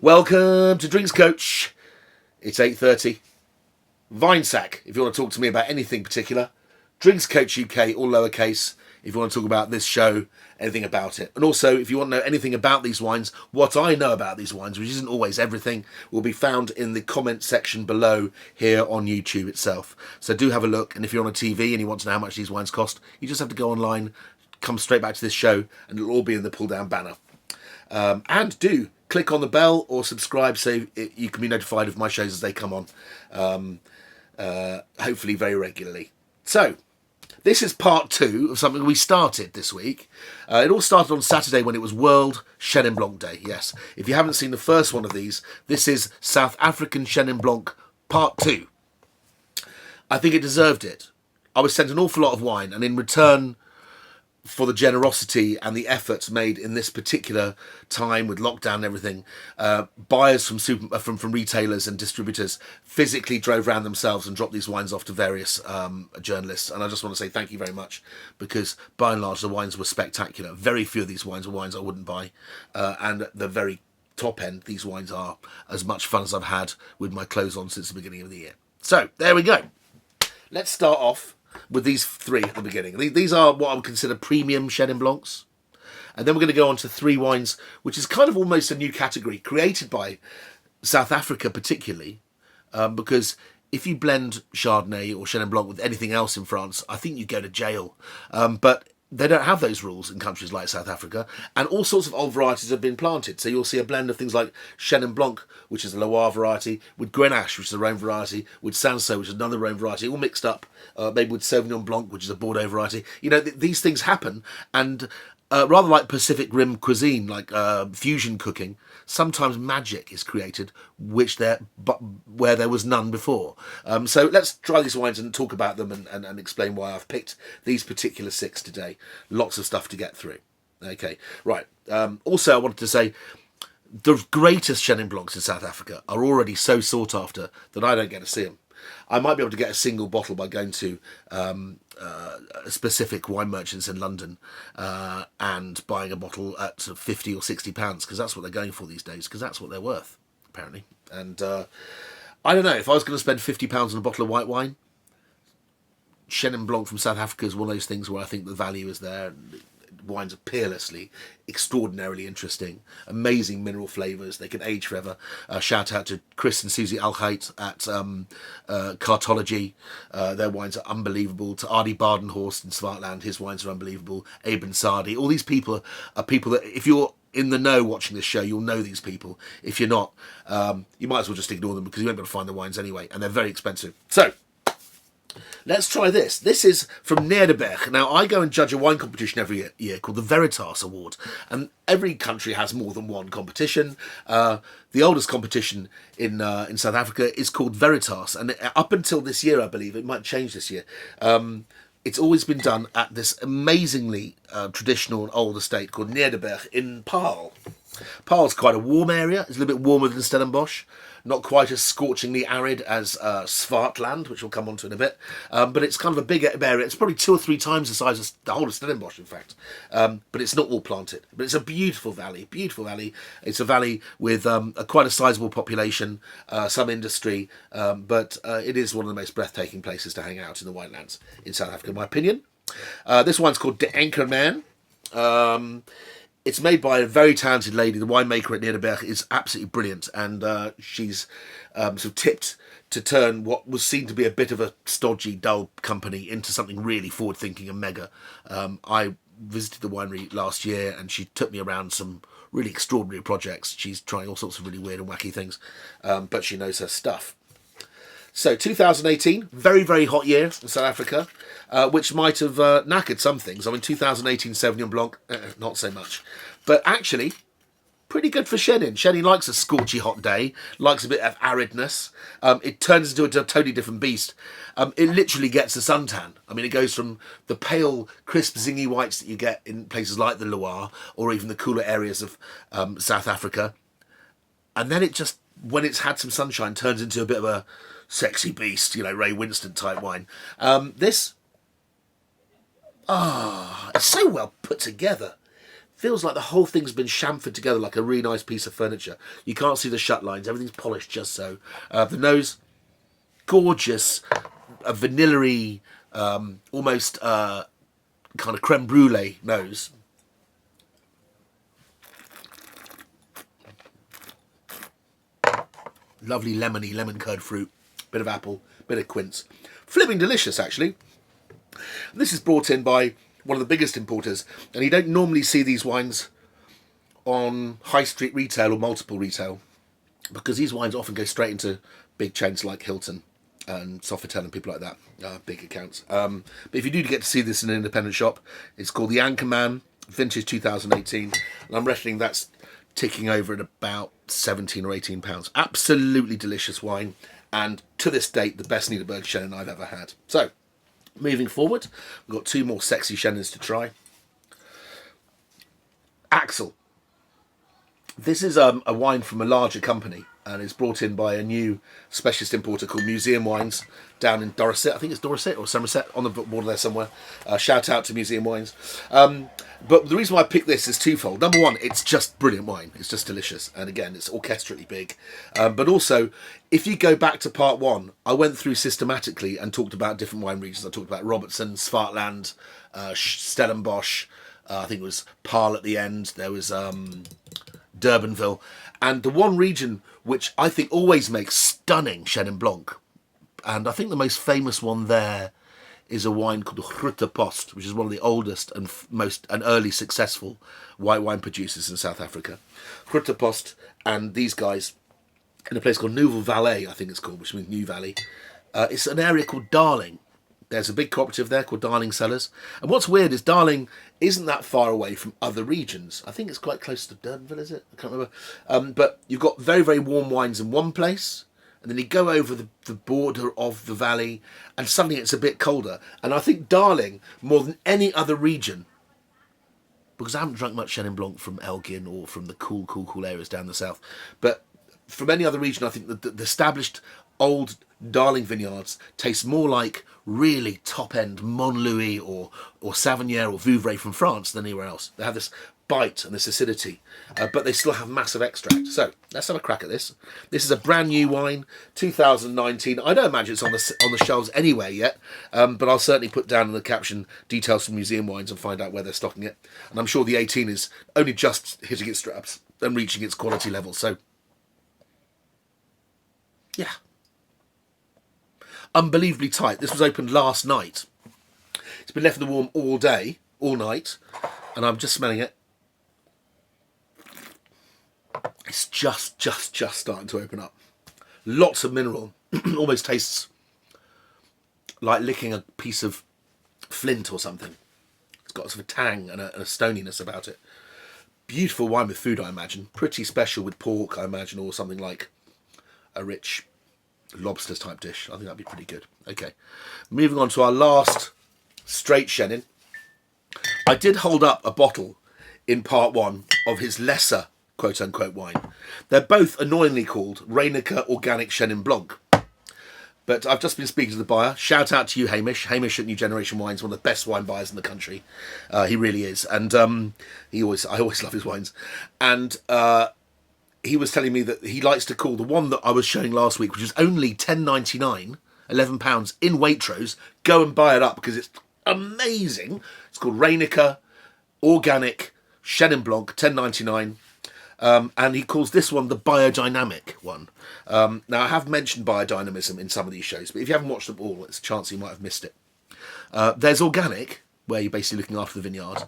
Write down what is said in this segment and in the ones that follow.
Welcome to Drinks Coach. It's 8:30. Vinesack, if you want to talk to me about anything particular. Drinks Coach UK, all lowercase, if you want to talk about this show, anything about it. And also, if you want to know anything about these wines, what I know about these wines, which isn't always everything, will be found in the comment section below here on YouTube itself. So do have a look, and if you're on a TV and you want to know how much these wines cost, you just have to go online, come straight back to this show, and it'll all be in the pull-down banner. And do click on the bell or subscribe so you can be notified of my shows as they come on, hopefully very regularly. So, this is part 2 of something we started this week. It all started on Saturday when it was World Chenin Blanc Day, yes. If you haven't seen the first one of these, this is South African Chenin Blanc part 2. I think it deserved it. I was sent an awful lot of wine, and in return for the generosity and the efforts made in this particular time with lockdown and everything, buyers from retailers and distributors physically drove around themselves and dropped these wines off to various journalists. And I just want to say thank you very much, because by and large the wines were spectacular. Very few of these wines were wines I wouldn't buy, and at the very top end, these wines are as much fun as I've had with my clothes on since the beginning of the year. So there we go. Let's start off with these 3 at the beginning. These are what I would consider premium Chenin Blancs. And then we're going to go on to 3 wines, which is kind of almost a new category, created by South Africa particularly, because if you blend Chardonnay or Chenin Blanc with anything else in France, I think you go to jail. But they don't have those rules in countries like South Africa, and all sorts of old varieties have been planted. So you'll see a blend of things like Chenin Blanc, which is a Loire variety, with Grenache, which is a Rhone variety, with Sanso, which is another Rhone variety, all mixed up, maybe with Sauvignon Blanc, which is a Bordeaux variety. You know, these things happen, and rather like Pacific Rim cuisine, like fusion cooking, sometimes magic is created where there was none before. So let's try these wines and talk about them and explain why I've picked these particular 6 today. Lots of stuff to get through. Okay, right. Also, I wanted to say the greatest Chenin Blancs in South Africa are already so sought after that I don't get to see them. I might be able to get a single bottle by going to specific wine merchants in London and buying a bottle at sort of 50 or 60 pounds, because that's what they're going for these days, because that's what they're worth, apparently. And I don't know, if I was going to spend £50 on a bottle of white wine, Chenin Blanc from South Africa is one of those things where I think the value is there. Wines are peerlessly, extraordinarily interesting, amazing mineral flavours. They can age forever. Shout out to Chris and Susie Alhait at Cartology. Their wines are unbelievable. To Ardy Badenhorst in Swartland, his wines are unbelievable. Aben Sardi. All these people are people that, if you're in the know watching this show, you'll know these people. If you're not, you might as well just ignore them, because you won't be able to find the wines anyway, and they're very expensive. So, let's try this. This is from Nederburg. Now, I go and judge a wine competition every year called the Veritas Award. And every country has more than one competition. The oldest competition in South Africa is called Veritas. And up until this year, I believe, it might change this year, it's always been done at this amazingly traditional and old estate called Nederburg in Paarl. Paarl's quite a warm area. It's a little bit warmer than Stellenbosch. Not quite as scorchingly arid as Swartland, which we'll come on to in a bit. But it's kind of a big area. It's probably 2 or 3 times the size of the whole of Stellenbosch, in fact. But it's not all planted. But it's a beautiful valley, beautiful valley. It's a valley with quite a sizable population, some industry. But it is one of the most breathtaking places to hang out in the Whitelands in South Africa, in my opinion. This one's called the Anchorman. It's made by a very talented lady. The winemaker at Nederburg is absolutely brilliant, and she's sort of tipped to turn what was seen to be a bit of a stodgy, dull company into something really forward-thinking and mega. I visited the winery last year, and she took me around some really extraordinary projects. She's trying all sorts of really weird and wacky things, but she knows her stuff. So 2018, very, very hot year in South Africa, which might have knackered some things. I mean, 2018 Sauvignon Blanc, not so much. But actually, pretty good for Chenin. Chenin likes a scorchy hot day, likes a bit of aridness. It turns into a totally different beast. It literally gets a suntan. I mean, it goes from the pale, crisp, zingy whites that you get in places like the Loire, or even the cooler areas of South Africa. And then it just when it's had some sunshine, turns into a bit of a sexy beast, Ray Winston type wine. This, it's so well put together. Feels like the whole thing's been chamfered together like a really nice piece of furniture. You can't see the shut lines. Everything's polished just so. The nose, gorgeous, a vanilla-y, almost kind of creme brulee nose. Lovely lemony, lemon curd fruit, bit of apple, bit of quince. Flipping delicious, actually. This is brought in by one of the biggest importers, and you don't normally see these wines on high street retail or multiple retail, because these wines often go straight into big chains like Hilton and Sofitel and people like that, big accounts. But if you do get to see this in an independent shop, it's called the Anchorman, vintage 2018, and I'm reckoning that's ticking over at about 17 or 18 pounds. Absolutely delicious wine, and to this date, the best Nederburg Chenin I've ever had. So, moving forward, we've got two more sexy Chenins to try. Axel. This is a wine from a larger company, and it's brought in by a new specialist importer called Museum Wines down in Dorset. I think it's Dorset or Somerset, on the border there somewhere. Shout out to Museum Wines. But the reason why I picked this is twofold. Number one, it's just brilliant wine. It's just delicious. And again, it's orchestrally big. But also, if you go back to part one, I went through systematically and talked about different wine regions. I talked about Robertson, Swartland, Stellenbosch. I think it was Paarl at the end. There was Durbanville. And the one region which I think always makes stunning Chenin Blanc, and I think the most famous one there is a wine called Grote Post, which is one of the oldest and most early successful white wine producers in South Africa. Grote Post, and these guys in a place called Nouvelle Valley, I think it's called, which means New Valley. It's an area called Darling. There's a big cooperative there called Darling Cellars. And what's weird is Darling isn't that far away from other regions. I think it's quite close to Durbanville, is it? I can't remember. But you've got very, very warm wines in one place, and then you go over the border of the valley, and suddenly it's a bit colder. And I think Darling, more than any other region, because I haven't drunk much Chenin Blanc from Elgin or from the cool areas down the south, but from any other region, I think that the established old Darling vineyards taste more like really top-end Montlouis or Savennières or Vouvray from France than anywhere else. They have this bite and this acidity, but they still have massive extract. So let's have a crack at this. This is a brand new wine, 2019. I don't imagine it's on the shelves anywhere yet, but I'll certainly put down in the caption details from Museum Wines and find out where they're stocking it. And I'm sure the 18 is only just hitting its straps and reaching its quality level. So yeah. Unbelievably tight. This was opened last night. It's been left in the warm all day, all night, and I'm just smelling it. It's just starting to open up. Lots of mineral. Almost tastes like licking a piece of flint or something. It's got sort of a tang and a stoniness about it. Beautiful wine with food, I imagine. Pretty special with pork, I imagine, or something like a rich lobsters type dish. I think that'd be pretty good. Okay, moving on to our last straight Chenin. I did hold up a bottle in part one of his lesser quote-unquote wine. They're both annoyingly called Reynecke Organic Chenin Blanc. But I've just been speaking to the buyer. Shout out to you, Hamish. Hamish at New Generation Wines, one of the best wine buyers in the country. He really is. And I always love his wines. And he was telling me that he likes to call the one that I was showing last week, which is only £10.99, £11 in Waitrose. Go and buy it up because it's amazing. It's called Reynecke Organic Chenin Blanc, £10.99. And he calls this one the Biodynamic one. Now, I have mentioned biodynamism in some of these shows, but if you haven't watched them all, it's a chance you might have missed it. There's organic, where you're basically looking after the vineyard,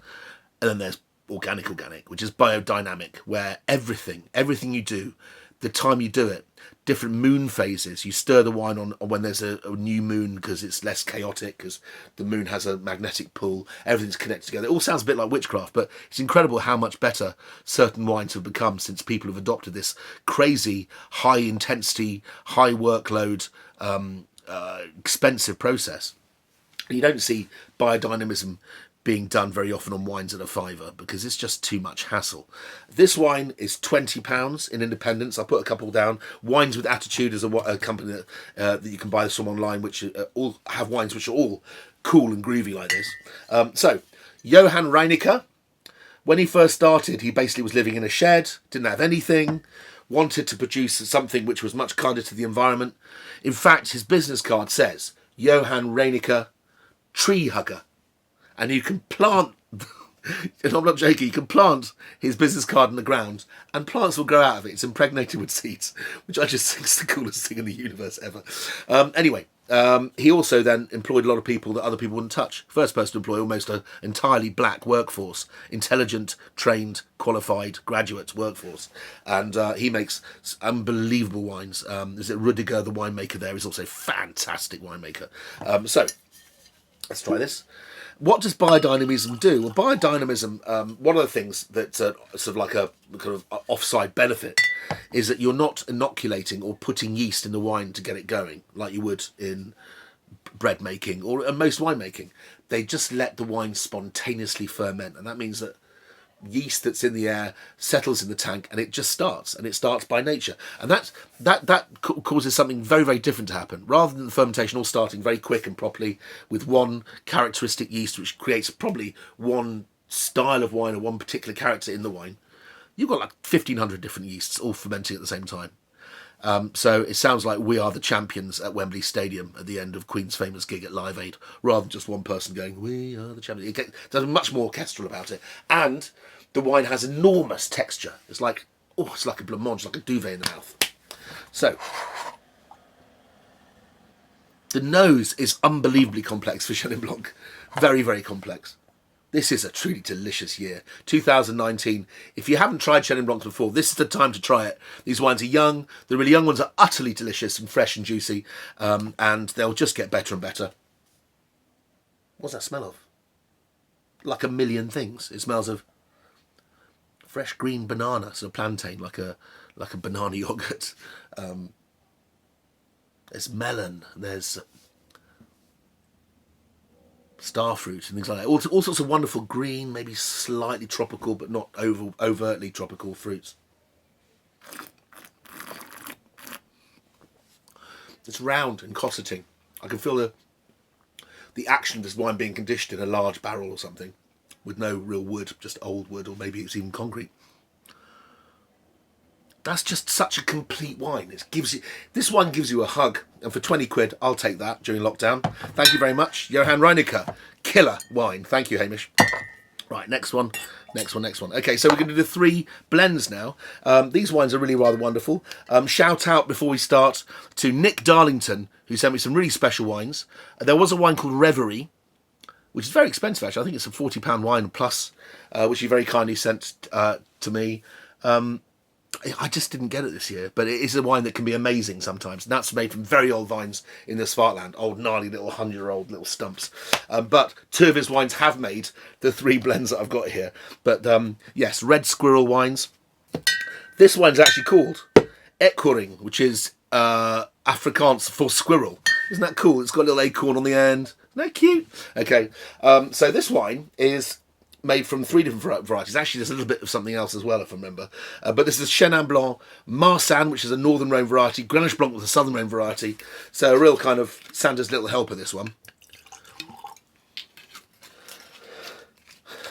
and then there's organic, which is biodynamic, where everything you do, the time you do it, different moon phases, you stir the wine on when there's a new moon because it's less chaotic, because the moon has a magnetic pull, everything's connected together. It all sounds a bit like witchcraft, but it's incredible how much better certain wines have become since people have adopted this crazy, high intensity, high workload, expensive process. You don't see biodynamism being done very often on wines at a fiver because it's just too much hassle. This wine is £20 in Independence. I'll put a couple down. Wines with Attitude is a company that you can buy this from online, which all have wines which are all cool and groovy like this. So, Johann Reynecke, when he first started, he basically was living in a shed, didn't have anything, wanted to produce something which was much kinder to the environment. In fact, his business card says, Johann Reynecke, tree hugger. And you can plant, and I'm not joking, you can plant his business card in the ground and plants will grow out of it. It's impregnated with seeds, which I just think is the coolest thing in the universe ever. Anyway, he also then employed a lot of people that other people wouldn't touch. First person to employ almost an entirely black workforce, intelligent, trained, qualified, graduate workforce. And he makes unbelievable wines. Is it Rudiger, the winemaker there, is also a fantastic winemaker. So, let's try this. What does biodynamism do? Well, biodynamism, one of the things that's sort of like a kind of offside benefit is that you're not inoculating or putting yeast in the wine to get it going like you would in bread making or most winemaking. They just let the wine spontaneously ferment, and that means that yeast that's in the air settles in the tank and it just starts, and it starts by nature, and that causes something very, very different to happen. Rather than the fermentation all starting very quick and properly with one characteristic yeast which creates probably one style of wine or one particular character in the wine, you've got like 1,500 different yeasts all fermenting at the same time. So it sounds like we are the champions at Wembley Stadium at the end of Queen's famous gig at Live Aid, rather than just one person going, we are the champions. There's much more orchestral about it. And the wine has enormous texture. It's like a blancmange, like a duvet in the mouth. So, the nose is unbelievably complex for Chenin Blanc. Very, very complex. This is a truly delicious year. 2019. If you haven't tried Chenin Blanc before, this is the time to try it. These wines are young. The really young ones are utterly delicious and fresh and juicy. And they'll just get better and better. What's that smell of? Like a million things. It smells of fresh green banana, so plantain, like a banana yogurt. There's melon. There's starfruit and things like that. All sorts of wonderful green, maybe slightly tropical, but not overtly tropical fruits. It's round and cosseting. I can feel the action of this wine being conditioned in a large barrel or something, with no real wood, just old wood, or maybe it's even concrete. That's just such a complete wine. This wine gives you a hug, and for 20 quid, I'll take that during lockdown. Thank you very much. Johann Reynecke, killer wine. Thank you, Hamish. Right, next one. Okay, so we're going to do the 3 blends now. These wines are really rather wonderful. Shout out before we start to Nick Darlington, who sent me some really special wines. There was a wine called Reverie, which is very expensive, actually. I think it's a £40 wine plus, which he very kindly sent to me. I just didn't get it this year, but it is a wine that can be amazing sometimes. And that's made from very old vines in the Swartland, old gnarly little 100-year-old little stumps. But 2 of his wines have made the 3 blends that I've got here. But yes, Red Squirrel wines. This wine's actually called Eeekhoring, which is Afrikaans for squirrel. Isn't that cool? It's got a little acorn on the end. Isn't that cute? Okay, so this wine is made from 3 different varieties. Actually, there's a little bit of something else as well, if I remember. But this is Chenin Blanc, Marsanne, which is a Northern Rhone variety, Grenache Blanc with a Southern Rhone variety. So a real kind of Santa's little helper, this one.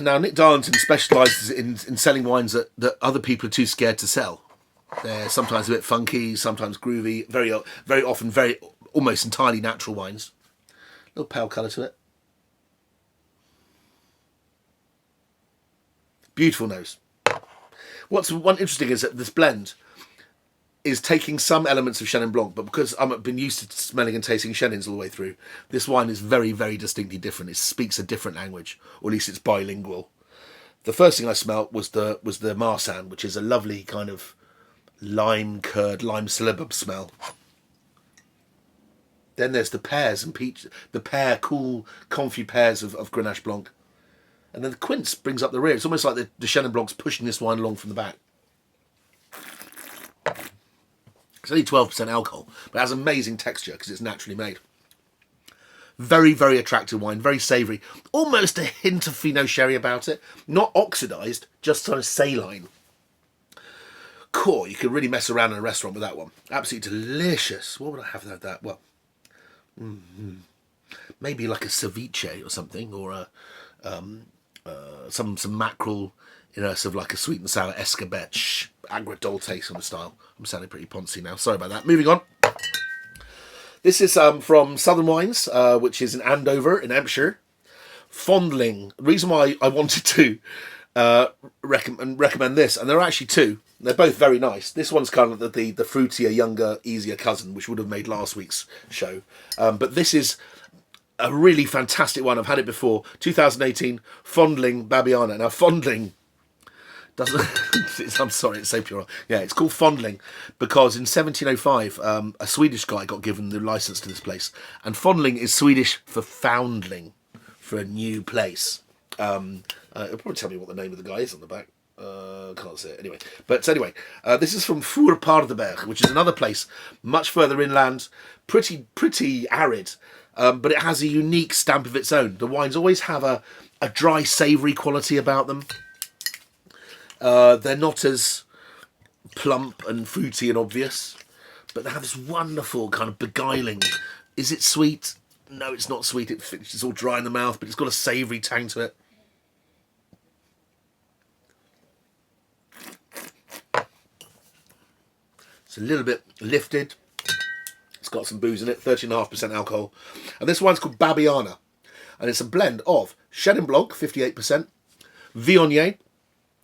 Now, Nick Darlington specialises in selling wines that other people are too scared to sell. They're sometimes a bit funky, sometimes groovy, very often almost entirely natural wines. A little pale colour to it. Beautiful nose. What's interesting is that this blend is taking some elements of Chenin Blanc, but because I've been used to smelling and tasting Chenins all the way through, this wine is very, very distinctly different. It speaks a different language, or at least it's bilingual. The first thing I smelt was the Marsanne, which is a lovely kind of lime curd, lime syllabub smell. Then there's the pears and peach, the cool, comfy pears of Grenache Blanc. And then the quince brings up the rear. It's almost like the Chenin Blanc's pushing this wine along from the back. It's only 12% alcohol, but it has amazing texture because it's naturally made. Very, very attractive wine, very savoury. Almost a hint of Pinot Sherry about it. Not oxidised, just sort of saline. Cool, you could really mess around in a restaurant with that one. Absolutely delicious. What would I have with that? Well, maybe like a ceviche or something, or some mackerel in a sort of like a sweet and sour escabeche, agrodolce sort of style. I'm sounding pretty poncy now. Sorry about that. Moving on. This is from Southern Wines, which is in Andover in Hampshire. Vondeling. The reason why I wanted to recommend this, and there are actually two. They're both very nice. This one's kind of the fruitier, younger, easier cousin, which would have made last week's show. But this is a really fantastic one. I've had it before. 2018, Vondeling Babiana. Now, Vondeling doesn't... I'm sorry, it's so pure. Yeah, it's called Vondeling because in 1705, a Swedish guy got given the license to this place. And Vondeling is Swedish for foundling, for a new place. It'll probably tell me what the name of the guy is on the back. Can't say it anyway. But anyway, this is from Paarl, which is another place much further inland, pretty arid, but it has a unique stamp of its own. The wines always have a dry, savoury quality about them. They're not as plump and fruity and obvious, but they have this wonderful kind of beguiling. Is it sweet? No, it's not sweet. It's all dry in the mouth, but it's got a savoury tang to it. It's a little bit lifted. It's got some booze in it, 13.5% alcohol. And this one's called Babiana. And it's a blend of Chenin Blanc, 58%, Viognier,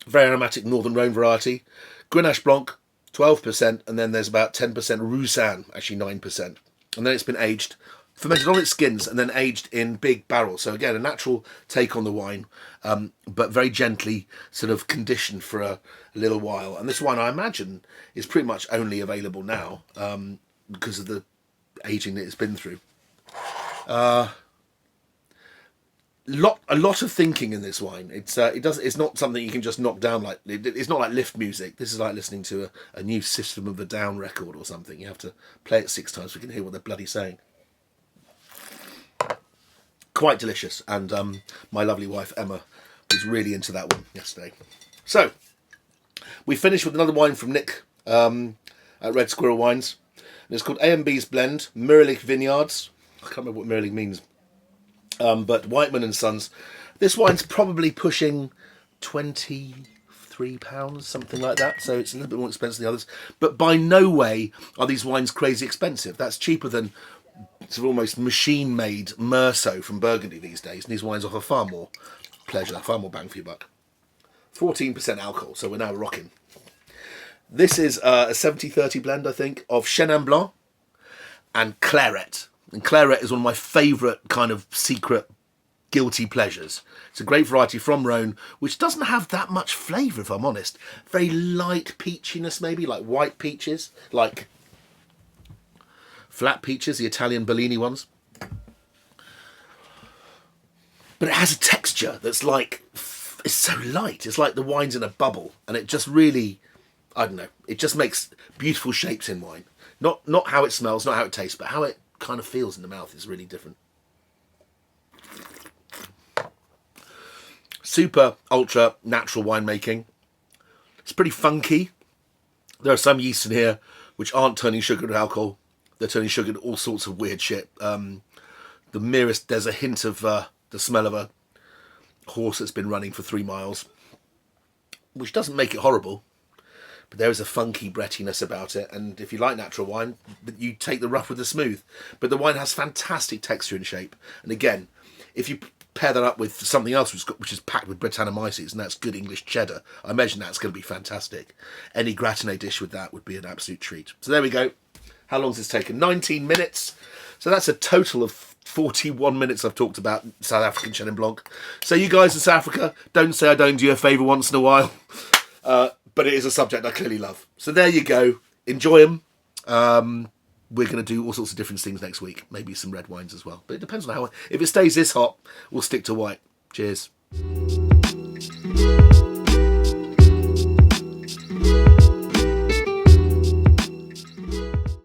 very aromatic Northern Rhone variety, Grenache Blanc, 12%, and then there's about 10% Roussanne, actually 9%. And then it's been aged, fermented on its skins, and then aged in big barrels. So again, a natural take on the wine, but very gently sort of conditioned for a little while. And this wine, I imagine, is pretty much only available now because of the aging that it's been through. A lot of thinking in this wine. It's not something you can just knock down like. It's not like lift music. This is like listening to a new System of a Down record or something. You have to play it 6 times so you can hear what they're bloody saying. Quite delicious, and my lovely wife Emma was really into that one yesterday. So we finished with another wine from Nick at Red Squirrel Wines. And it's called A&Bs Blend, Mirrleach Vineyards. I can't remember what Mirrleach means. But Wightman and Sons. This wine's probably pushing £23, something like that. So it's a little bit more expensive than the others. But by no way are these wines crazy expensive. That's cheaper than sort of almost machine-made Meursault from Burgundy these days. And these wines offer far more pleasure, far more bang for your buck. 14% alcohol, so we're now rocking. This is a 70-30 blend, I think, of Chenin Blanc and Clairette. And Clairette is one of my favourite kind of secret guilty pleasures. It's a great variety from Rhone, which doesn't have that much flavour, if I'm honest. Very light peachiness, maybe, like white peaches, like flat peaches, the Italian Bellini ones. But it has a texture that's like, it's so light. It's like the wine's in a bubble, and it just really, I don't know, it just makes beautiful shapes in wine. Not how it smells, not how it tastes, but how it kind of feels in the mouth is really different. Super ultra natural winemaking. It's pretty funky. There are some yeasts in here which aren't turning sugar to alcohol. They're turning sugar to all sorts of weird shit. The merest, there's a hint of the smell of a horse that's been running for 3 miles, which doesn't make it horrible. But there is a funky brettiness about it, and if you like natural wine, you take the rough with the smooth. But the wine has fantastic texture and shape. And again, if you pair that up with something else which is packed with Brettanomyces, and that's good English cheddar, I imagine that's going to be fantastic. Any gratiné dish with that would be an absolute treat. So there we go. How long has this taken? 19 minutes. So that's a total of 41 minutes I've talked about South African Chenin Blanc. So you guys in South Africa, don't say I don't do you a favour once in a while. But it is a subject I clearly love. So there you go. Enjoy them. We're going to do all sorts of different things next week. Maybe some red wines as well. But it depends on how... If it stays this hot, we'll stick to white. Cheers.